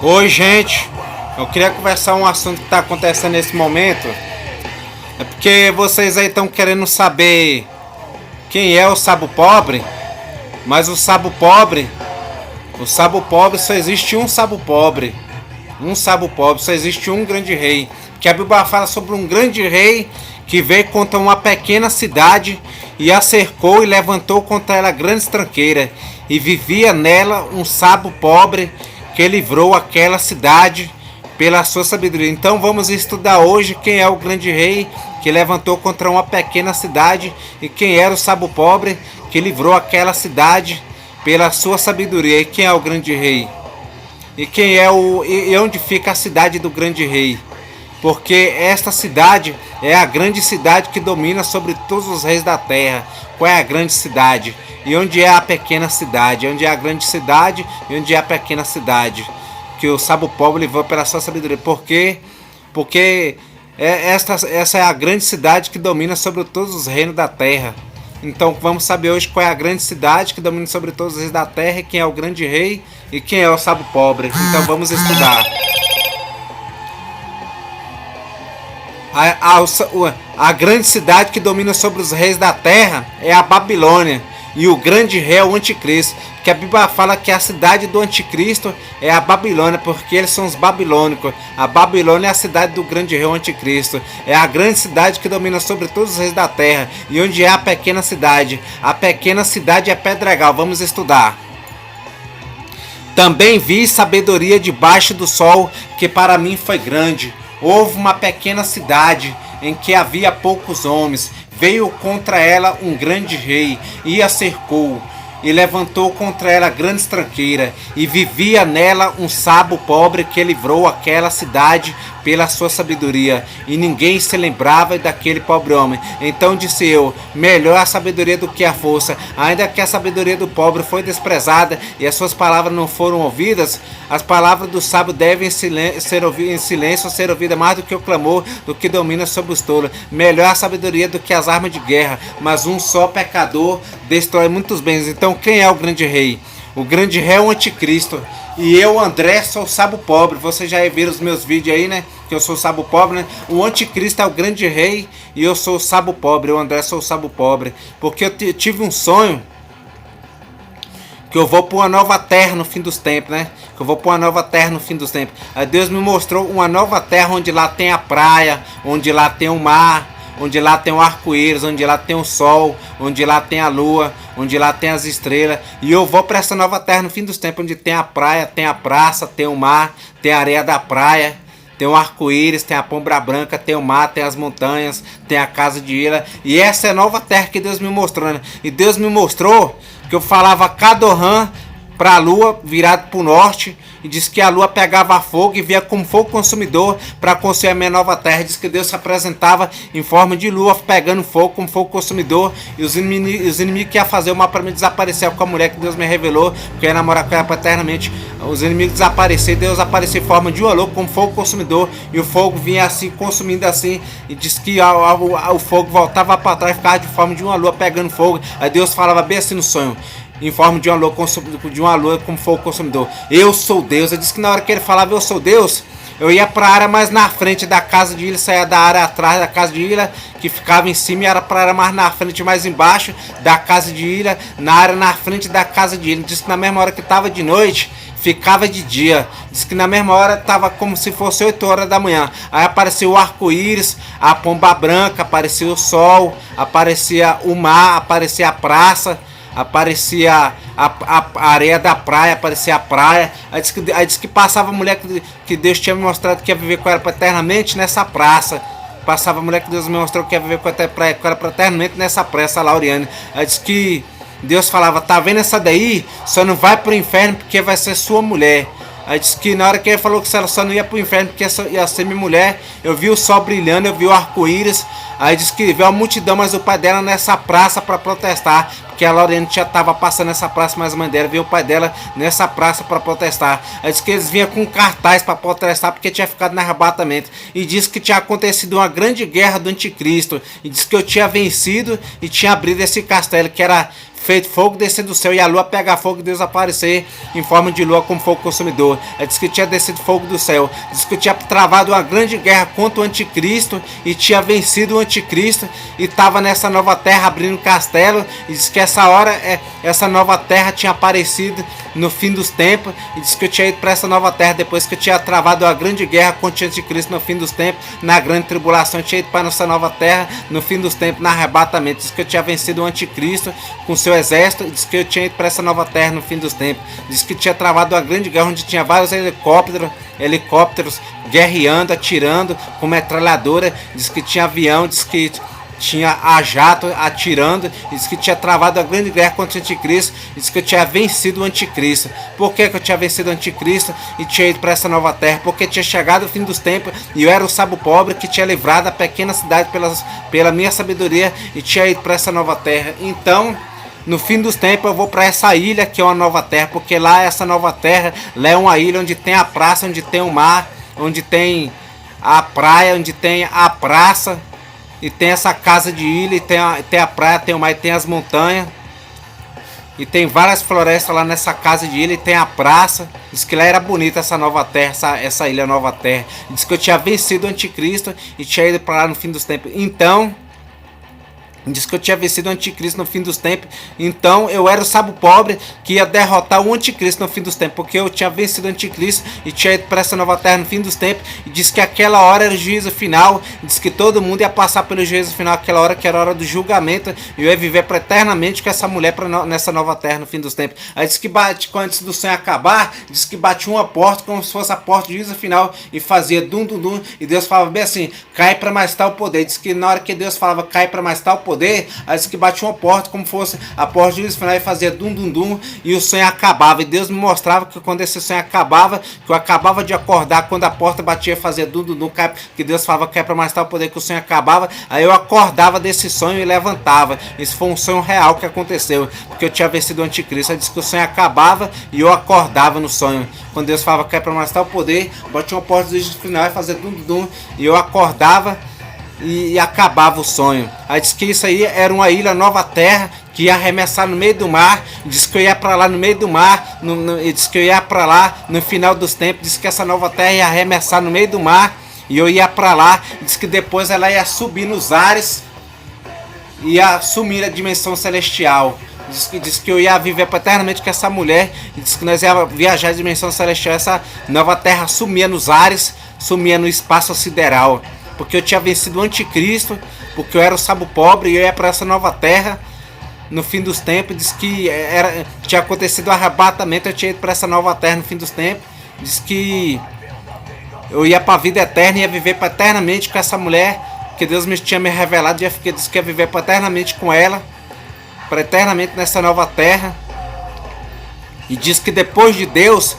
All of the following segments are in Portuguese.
Oi, gente. Eu queria conversar um assunto que está acontecendo nesse momento. É porque vocês aí estão querendo saber quem é o Sabo Pobre, mas o Sabo Pobre só existe um Sabo Pobre. Um Sabo Pobre, só existe um grande rei. Que a Bíblia fala sobre um grande rei que veio contra uma pequena cidade e a cercou e levantou contra ela grandes tranqueiras. E vivia nela um Sabo Pobre que livrou aquela cidade pela sua sabedoria. Então vamos estudar hoje quem é o grande rei que levantou contra uma pequena cidade e quem era o Sabo Pobre que livrou aquela cidade pela sua sabedoria. E quem é o grande rei? E quem é e onde fica a cidade do grande rei? Porque esta cidade é a grande cidade que domina sobre todos os reis da terra. Qual é a grande cidade? E onde é a pequena cidade? Onde é a grande cidade e onde é a pequena cidade? Que o Sabo Pobre levou pela sua sabedoria. Por quê? Porque essa é a grande cidade que domina sobre todos os reinos da terra. Então vamos saber hoje qual é a grande cidade que domina sobre todos os reis da terra, quem é o grande rei e quem é o Sabo Pobre. Então vamos estudar. A grande cidade que domina sobre os reis da terra é a Babilônia. E o grande rei é o anticristo. Que a Bíblia fala que a cidade do anticristo é a Babilônia, porque eles são os babilônicos. A Babilônia é a cidade do grande rei, o anticristo. É a grande cidade que domina sobre todos os reis da terra. E onde é a pequena cidade? A pequena cidade é Pedregal. Vamos estudar. Também vi sabedoria debaixo do sol, que para mim foi grande. Houve uma pequena cidade em que havia poucos homens. Veio contra ela um grande rei e a cercou. E levantou contra ela grandes tranqueiras. E vivia nela um Sabo Pobre que livrou aquela cidade pela sua sabedoria. E ninguém se lembrava daquele pobre homem. Então disse eu: melhor a sabedoria do que a força. Ainda que a sabedoria do pobre foi desprezada e as suas palavras não foram ouvidas, as palavras do sábio devem ser ouvidas em silêncio, ser ouvidas mais do que o clamor do que domina sobre os tolos. Melhor a sabedoria do que as armas de guerra, mas um só pecador destrói muitos bens. Então quem é o grande rei? O grande rei é o anticristo. E eu, André, sou o Sabo Pobre. Vocês já viram os meus vídeos aí, né? Que eu sou o Sabo Pobre, né? O anticristo é o grande rei e eu sou o Sabo Pobre. Eu, André, sou o Sabo Pobre. Porque eu tive um sonho que eu vou para uma nova terra no fim dos tempos, né? Que eu vou para uma nova terra no fim dos tempos. Aí Deus me mostrou uma nova terra onde lá tem a praia, onde lá tem o mar, onde lá tem o arco-íris, onde lá tem o sol, onde lá tem a lua, onde lá tem as estrelas. E eu vou para essa nova terra no fim dos tempos, onde tem a praia, tem a praça, tem o mar, tem a areia da praia, tem o arco-íris, tem a pomba branca, tem o mar, tem as montanhas, tem a casa de ilha. E essa é a nova terra que Deus me mostrou, né? E Deus me mostrou que eu falava Cadorran para a lua virado para o norte, e disse que a lua pegava fogo e via como fogo consumidor para construir a minha nova terra. Diz que Deus se apresentava em forma de lua pegando fogo como fogo consumidor, e os inimigos que iam fazer o mal para mim desaparecer com a mulher que Deus me revelou, porque eu ia namorar com ela eternamente. Os inimigos desapareceram, Deus apareceu em forma de uma lua como fogo consumidor, e o fogo vinha assim, consumindo assim, e diz que o fogo voltava para trás, ficava de forma de uma lua pegando fogo. Aí Deus falava bem assim no sonho, em forma de uma lua como fogo consumidor: eu sou Deus. Eu disse que na hora que ele falava eu sou Deus, eu ia para a área mais na frente da casa de ilha, saía da área atrás da casa de ilha, que ficava em cima, e era para a área mais na frente, mais embaixo da casa de ilha, na área na frente da casa de ilha. Disse que na mesma hora que estava de noite, ficava de dia. Diz que na mesma hora estava como se fosse 8 horas da manhã. Aí apareceu o arco-íris, a pomba branca, apareceu o sol, aparecia o mar, aparecia a praça, aparecia a areia da praia, aparecia a praia. Aí disse que passava a mulher que Deus tinha me mostrado que ia viver com ela eternamente nessa praça. Passava a mulher que Deus me mostrou que ia viver com ela eternamente nessa praça, Lauriane. Aí disse que Deus falava: tá vendo essa daí? Só não vai pro inferno porque vai ser sua mulher. Aí disse que na hora que ele falou que ela só não ia pro inferno porque ia ser minha mulher, eu vi o sol brilhando, eu vi o arco-íris. Aí disse que viu a multidão, mas o pai dela nessa praça para protestar, porque a Lorena já estava passando nessa praça, mas a mãe dela viu o pai dela nessa praça para protestar. Aí disse que eles vinham com cartaz para protestar porque tinha ficado no arrebatamento. E disse que tinha acontecido uma grande guerra do anticristo. E disse que eu tinha vencido e tinha abrido esse castelo, que era feito fogo descer do céu e a lua pegar fogo e Deus aparecer em forma de lua como fogo consumidor. Diz que tinha descido fogo do céu. Diz que tinha travado uma grande guerra contra o anticristo e tinha vencido o anticristo e estava nessa nova terra abrindo castelo. E diz que essa hora essa nova terra tinha aparecido no fim dos tempos. E diz que eu tinha ido para essa nova terra depois que eu tinha travado uma grande guerra contra o anticristo no fim dos tempos, na grande tribulação. Eu tinha ido para nossa nova terra no fim dos tempos, no arrebatamento. Diz que eu tinha vencido o anticristo com seu exército. Diz que eu tinha ido para essa nova terra no fim dos tempos. Diz que tinha travado uma grande guerra onde tinha vários helicópteros guerreando, atirando com metralhadora. Diz que tinha avião, diz que tinha a jato atirando. Diz que tinha travado a grande guerra contra o anticristo. Diz que eu tinha vencido o anticristo. Por que eu tinha vencido o anticristo e tinha ido para essa nova terra? Porque tinha chegado o fim dos tempos e eu era o sábio pobre que tinha livrado a pequena cidade pela minha sabedoria e tinha ido para essa nova terra. Então, no fim dos tempos eu vou para essa ilha que é uma nova terra, porque lá essa nova terra, lá é uma ilha onde tem a praça, onde tem o mar, onde tem a praia, onde tem a praça, e tem essa casa de ilha, e tem a praia, tem o mar, e tem as montanhas, e tem várias florestas lá nessa casa de ilha, e tem a praça. Diz que lá era bonita essa nova terra, essa ilha nova terra. Diz que eu tinha vencido o anticristo e tinha ido para lá no fim dos tempos. Então, diz que eu tinha vencido o anticristo no fim dos tempos. Então eu era o sábio pobre que ia derrotar o anticristo no fim dos tempos, porque eu tinha vencido o anticristo e tinha ido para essa nova terra no fim dos tempos. E diz que aquela hora era o juízo final. Diz que todo mundo ia passar pelo juízo final, aquela hora que era a hora do julgamento, e eu ia viver eternamente com essa mulher nessa nova terra no fim dos tempos. Aí diz que bate, antes do sonho acabar, diz que bate uma porta como se fosse a porta do juízo final e fazia dum dum dum, e Deus falava bem assim: cai para mais tal poder. Diz que na hora que Deus falava cai para mais tal poder, aí disse que batia uma porta como fosse a porta de juízo final e fazia dum dum dum, e o sonho acabava. E Deus me mostrava que quando esse sonho acabava, que eu acabava de acordar, quando a porta batia fazia dum dum dum, que Deus falava que é para mais tal poder, que o sonho acabava. Aí eu acordava desse sonho e levantava. Isso foi um sonho real que aconteceu, porque eu tinha vencido o anticristo. Aí disse que o sonho acabava e eu acordava no sonho. Quando Deus falava que é para mais tal poder, batia uma porta de juízo final e fazia dum dum dum, e eu acordava e acabava o sonho. Aí diz que isso aí era uma ilha nova terra que ia arremessar no meio do mar. Diz que eu ia para lá no meio do mar, diz que eu ia para lá no final dos tempos. Diz que essa nova terra ia arremessar no meio do mar e eu ia para lá. Diz que depois ela ia subir nos ares, ia assumir a dimensão celestial. Diz que eu ia viver eternamente com essa mulher. Diz que nós ia viajar a dimensão celestial. Essa nova terra sumia nos ares, sumia no espaço sideral, porque eu tinha vencido o anticristo, porque eu era o sábio pobre e eu ia para essa nova terra no fim dos tempos. Diz que tinha acontecido o arrebatamento, eu tinha ido para essa nova terra no fim dos tempos. Diz que eu ia para a vida eterna, ia viver eternamente com essa mulher que Deus tinha me revelado. Disse que ia viver eternamente com ela, para eternamente nessa nova terra. E diz que depois de Deus,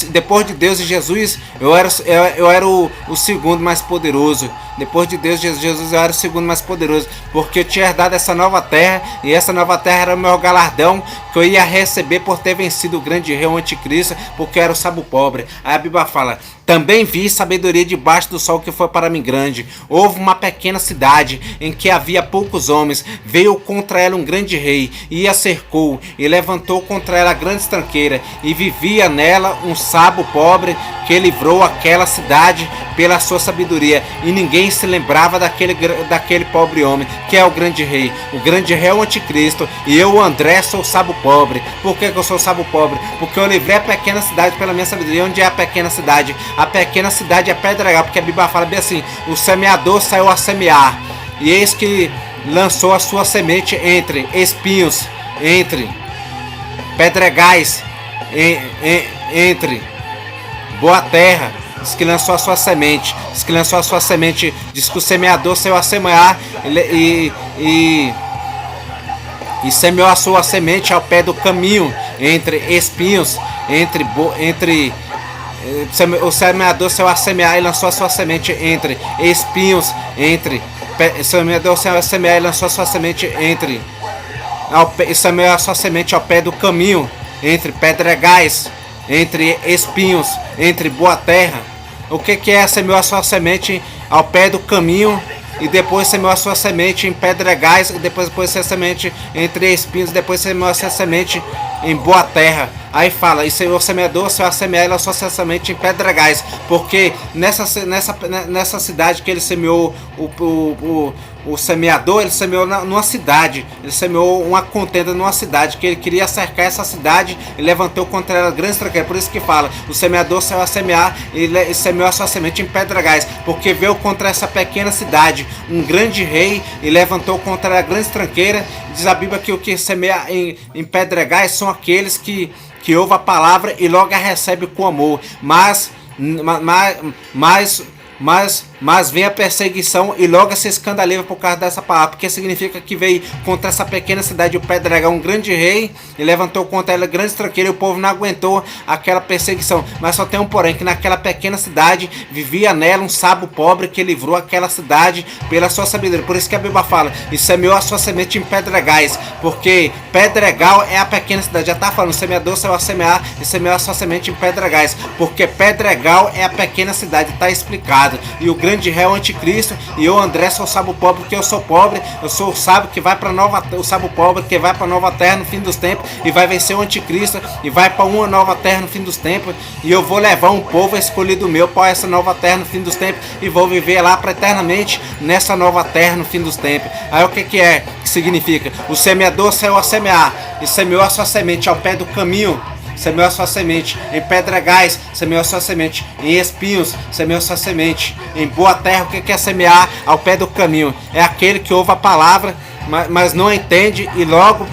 depois de Deus e Jesus, eu era o segundo mais poderoso. Depois de Deus e Jesus, eu era o segundo mais poderoso, porque eu tinha herdado essa nova terra, e essa nova terra era o meu galardão que eu ia receber por ter vencido o grande rei, o anticristo, porque eu era o sábio pobre. Aí a Bíblia fala: também vi sabedoria debaixo do sol que foi para mim grande. Houve uma pequena cidade em que havia poucos homens. Veio contra ela um grande rei, e a cercou, e levantou contra ela grande tranqueira, e vivia nela um sábio pobre que livrou aquela cidade pela sua sabedoria. E ninguém se lembrava daquele pobre homem, que é o grande rei. O grande rei é o anticristo, e eu, André, sou o sábio pobre. Por que eu sou o sábio pobre? Porque eu livrei a pequena cidade pela minha sabedoria. Onde é a pequena cidade? A pequena cidade é Pedregal, porque a Bíblia fala bem assim: o semeador saiu a semear, e eis que lançou a sua semente entre espinhos, entre pedregais, entre boa terra. Diz que lançou a sua semente. Diz que lançou a sua semente. Diz que o semeador saiu a semear e semeou a sua semente ao pé do caminho, entre espinhos, o semeador saiu a semear e lançou a sua semente entre espinhos, o semeador saiu a semear e lançou a sua semente semeou a sua semente ao pé do caminho, entre pedregais, entre espinhos, entre boa terra. O que é semeou a sua semente ao pé do caminho, e depois semeou a sua semente em pedregais, e depois pôs a semente entre espinhos, depois semeou a sua semente em boa terra. Aí fala, e o semeador vai semear a sua semente em pedregais, porque nessa cidade que ele semeou o semeador, ele semeou numa cidade, ele semeou uma contenda numa cidade, que ele queria cercar essa cidade e levantou contra ela grandes tranqueiras. Por isso que fala, o semeador saiu a semear e semeou a sua semente em pedregais, porque veio contra essa pequena cidade um grande rei e levantou contra ela grandes tranqueiras. Diz a Bíblia que o que semeia em pedregais são aqueles que ouve a palavra e logo a recebe com amor, mas vem a perseguição e logo se escandaliza por causa dessa palavra, porque significa que veio contra essa pequena cidade o pedregão, um grande rei, e levantou contra ela grandes tranqueiras, e o povo não aguentou aquela perseguição. Mas só tem um porém, que naquela pequena cidade vivia nela um sábio pobre que livrou aquela cidade pela sua sabedoria. Por isso que a Bíblia fala, e semeou a sua semente em pedregais, porque pedregal é a pequena cidade. Já está falando, o semeador saiu a semear e semeou a sua semente em pedregais, porque pedregal é a pequena cidade, está explicado. E o grande rei é o anticristo, e eu, André, sou o sábio pobre, porque eu sou pobre, eu sou o sábio que vai para o sábio pobre que vai para nova terra no fim dos tempos, e vai vencer o anticristo e vai para uma nova terra no fim dos tempos, e eu vou levar um povo escolhido meu para essa nova terra no fim dos tempos, e vou viver lá para eternamente nessa nova terra no fim dos tempos. Aí o que significa? O semeador saiu a semear e semeou a sua semente ao pé do caminho, semeou a sua semente em pedregais, semeou a sua semente em espinhos, semeou a sua semente em boa terra. O que é semear ao pé do caminho? É aquele que ouve a palavra, mas não entende, e logo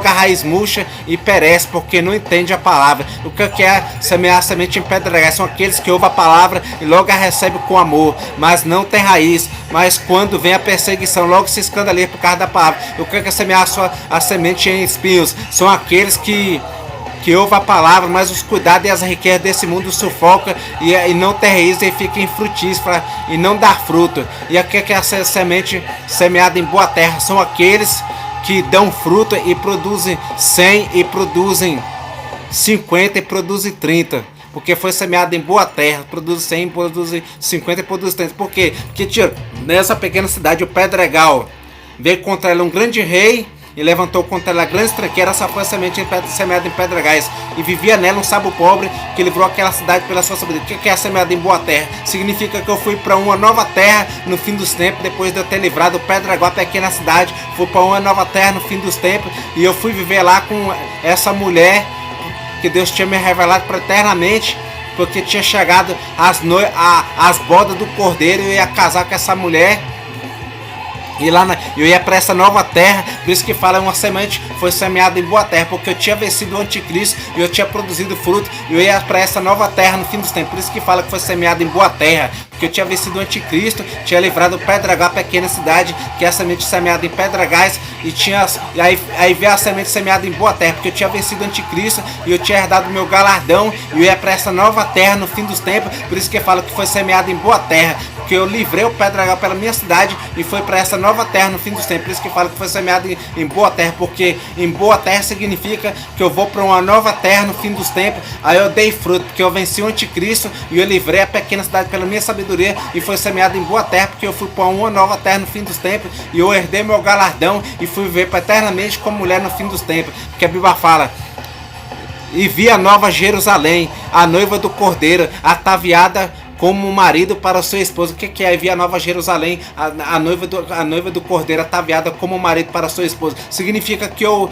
a raiz murcha e perece, porque não entende a palavra. O que é semear a semente em pedregais? São aqueles que ouvem a palavra e logo a recebem com amor, mas não tem raiz. Mas quando vem a perseguição, logo se escandaliza por causa da palavra. O que é semear a semente em espinhos? São aqueles que ouve a palavra, mas os cuidados e as riquezas desse mundo sufoca e não tem raiz, e fica infrutífera e não dá fruto. E aqui que é a semente semeada em boa terra? São aqueles que dão fruto e produzem 100 e produzem 50 e produzem 30. Porque foi semeado em boa terra, produz 100, produz 50 e produz 30. Por quê? Porque nessa pequena cidade o pedregal veio contra ela um grande rei e levantou contra ela grandes tranqueiras. Essa foi a semente semeada em pedregais, e vivia nela um sábio pobre que livrou aquela cidade pela sua sabedoria. O que é semeada em boa terra? Significa que eu fui para uma nova terra no fim dos tempos, depois de eu ter livrado o pedregal, a pequena cidade. Fui para uma nova terra no fim dos tempos, e eu fui viver lá com essa mulher que Deus tinha me revelado para eternamente, porque tinha chegado as bodas do cordeiro, e eu ia casar com essa mulher. E lá eu ia para essa nova terra. Por isso que fala, uma semente foi semeada em boa terra, porque eu tinha vencido o anticristo e eu tinha produzido fruto, e eu ia para essa nova terra no fim dos tempos. Por isso que fala que foi semeada em boa terra, porque eu tinha vencido o anticristo, tinha livrado o pedregal, a pequena cidade, que é a semente semeada em pedregais, e aí veio a semente semeada em boa terra, porque eu tinha vencido o anticristo e eu tinha herdado o meu galardão, e eu ia para essa nova terra no fim dos tempos. Por isso que fala que foi semeada em boa terra, porque eu livrei o pedregal pela minha cidade e foi para essa nova terra no fim dos tempos. Por isso que fala que foi semeado em boa terra, porque em boa terra significa que eu vou para uma nova terra no fim dos tempos. Aí eu dei fruto, porque eu venci o anticristo e eu livrei a pequena cidade pela minha sabedoria, e foi semeado em boa terra, porque eu fui para uma nova terra no fim dos tempos, e eu herdei meu galardão e fui viver eternamente como mulher no fim dos tempos. Porque a Bíblia fala, e vi a nova Jerusalém, a noiva do cordeiro, ataviada como marido para sua esposa. O que é vir a nova Jerusalém, a noiva do cordeiro ataviada como marido para sua esposa? Significa que eu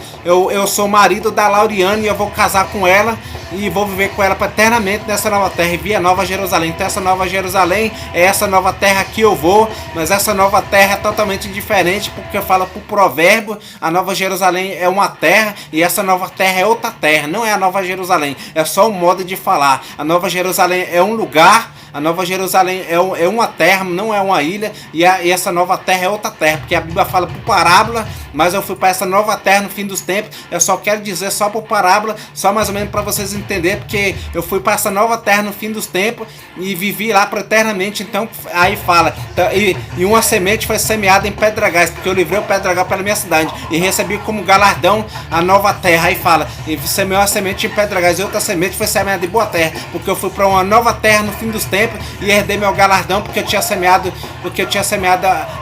sou marido da Lauriane, e eu vou casar com ela e vou viver com ela eternamente nessa nova terra. E vi a nova Jerusalém. Então essa nova Jerusalém é essa nova terra que eu vou, mas essa nova terra é totalmente diferente, porque fala por provérbio, a nova Jerusalém é uma terra e essa nova terra é outra terra. Não é a nova Jerusalém, é só um modo de falar. A nova Jerusalém é um lugar, a Nova Jerusalém é uma terra, não é uma ilha, e essa nova terra é outra terra, porque a Bíblia fala por parábola, mas eu fui para essa nova terra no fim dos tempos. Eu só quero dizer só por parábola, só mais ou menos para vocês entenderem, porque eu fui para essa nova terra no fim dos tempos e vivi lá eternamente. Então aí fala, e uma semente foi semeada em pedregais, porque eu livrei o pedregal pela minha cidade e recebi como galardão a nova terra. Aí fala, e semeou a semente em pedregais, e outra semente foi semeada em boa terra, porque eu fui para uma nova terra no fim dos tempos tempos e herdei meu galardão porque eu tinha semeado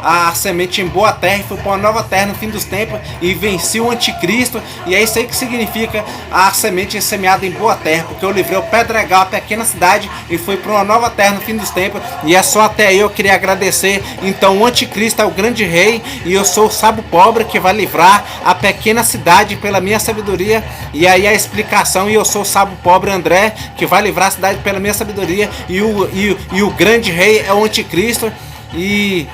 a semente em boa terra e fui para uma nova terra no fim dos tempos e venci o anticristo. E é isso aí que significa a semente semeada em boa terra, porque eu livrei o Pedregal, a pequena cidade, e fui para uma nova terra no fim dos tempos. E é só até aí eu queria agradecer. Então o anticristo é o grande rei e eu sou o sábio pobre que vai livrar a pequena cidade pela minha sabedoria. E aí a explicação, e eu sou o sábio pobre André que vai livrar a cidade pela minha sabedoria, e o grande rei é o anticristo. E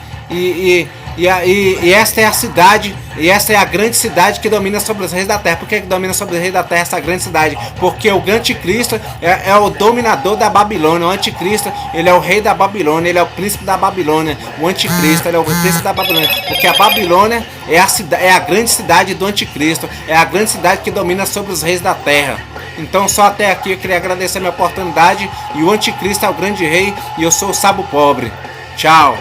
esta é a cidade, e essa é a grande cidade que domina sobre os reis da terra. Por que domina sobre os reis da terra essa grande cidade? Porque o anticristo é o dominador da Babilônia. O anticristo, ele é o rei da Babilônia, ele é o príncipe da Babilônia. O anticristo, ele é o príncipe da Babilônia, porque a Babilônia é a grande cidade do anticristo, é a grande cidade que domina sobre os reis da terra. Então só até aqui eu queria agradecer a minha oportunidade, e o anticristo é o grande rei e eu sou o sábio pobre. Tchau.